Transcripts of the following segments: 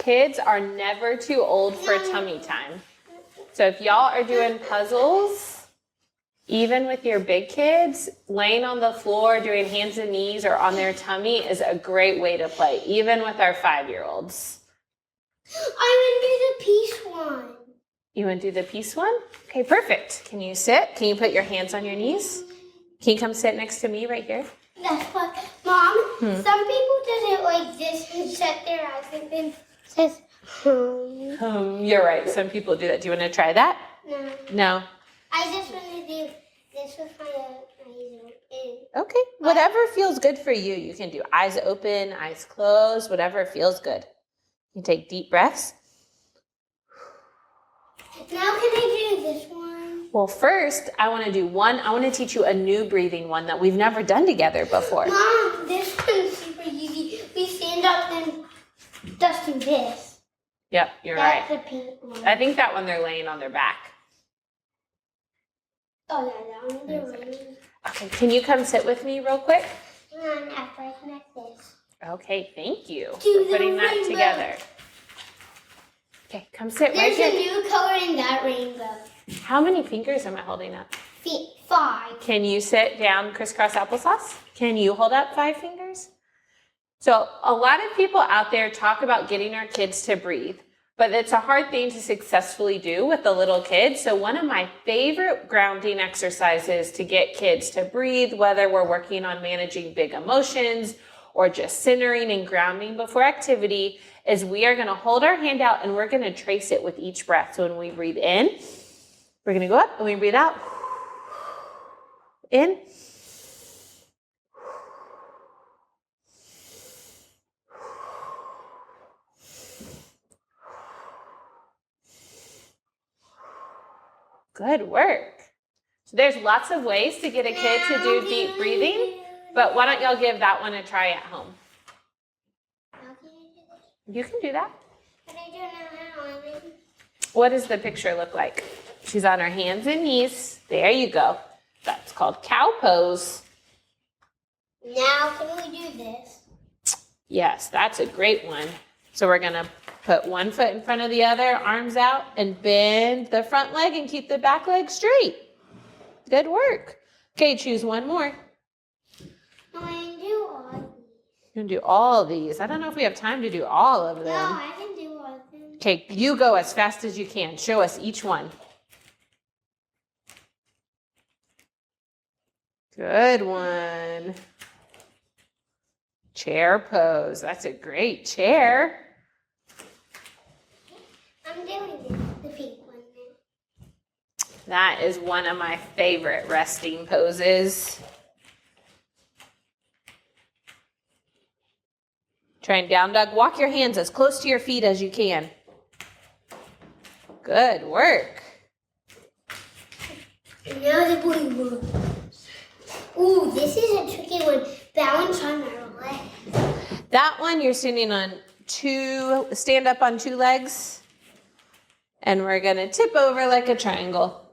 kids are never too old for tummy time. So if y'all are doing puzzles, even with your big kids, laying on the floor, doing hands and knees or on their tummy is a great way to play, even with our 5-year-olds. I want to do the peace one. You want to do the peace one? Okay, perfect. Can you sit? Can you put your hands on your knees? Can you come sit next to me right here? That's what, Mom, some people do it like this and shut their eyes and then says, You're right. Some people do that. Do you want to try that? No. No? I just want to do this with my eyes open. Okay. Whatever feels good for you, you can do. Eyes open, eyes closed, whatever feels good. You can take deep breaths. Now can I do this one? Well, first, I want to teach you a new breathing one that we've never done together before. Mom, this one's super easy. We stand up and just do this. Yep, you're right. That's the pink one. I think that one they're laying on their back. Oh, yeah, that one they're laying. Okay, can you come sit with me real quick? And after I connect this. Okay, thank you Do for putting the that rainbow. together. Okay, come sit right There's here. a new color in that rainbow. How many fingers am I holding up? 5. Can you sit down crisscross applesauce? Can you hold up 5 fingers? So a lot of people out there talk about getting our kids to breathe, but it's a hard thing to successfully do with the little kids. So one of my favorite grounding exercises to get kids to breathe, whether we're working on managing big emotions or just centering and grounding before activity, is we are going to hold our hand out and we're going to trace it with each breath. So when we breathe in, we're going to go up and we breathe out. In. Good work. So there's lots of ways to get a kid to do deep breathing, but why don't y'all give that one a try at home? You can do that. But I don't know how. What does the picture look like? She's on her hands and knees. There you go. That's called cow pose. Now can we do this? Yes, that's a great one. So we're going to put one foot in front of the other, arms out, and bend the front leg and keep the back leg straight. Good work. Okay, choose one more. No, I can do all of these. You can do all of these. I don't know if we have time to do all of them. No, I can do all of them. Okay, you go as fast as you can. Show us each one. Good one. Chair pose. That's a great chair. I'm doing this, the pink one now. That is one of my favorite resting poses. Try and down dog. Walk your hands as close to your feet as you can. Good work. And now the blue one. Ooh, this is a tricky one. Balance on my leg. That one you're standing on stand up on 2 legs. And we're going to tip over like a triangle.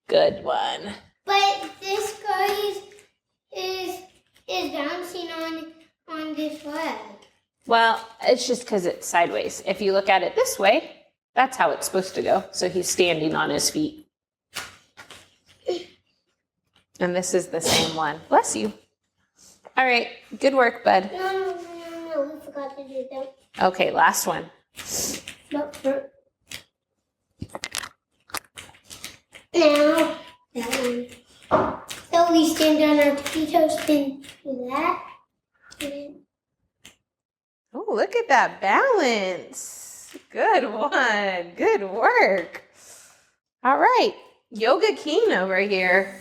Good one. But this guy is bouncing on this leg. Well, it's just because it's sideways. If you look at it this way, that's how it's supposed to go. So he's standing on his feet. And this is the same one. Bless you. All right. Good work, bud. No. We forgot to do that. Okay, last one. But now, that one. So we stand on our toes and do that. Oh, look at that balance. Good one. Good work. All right. Yoga King over here.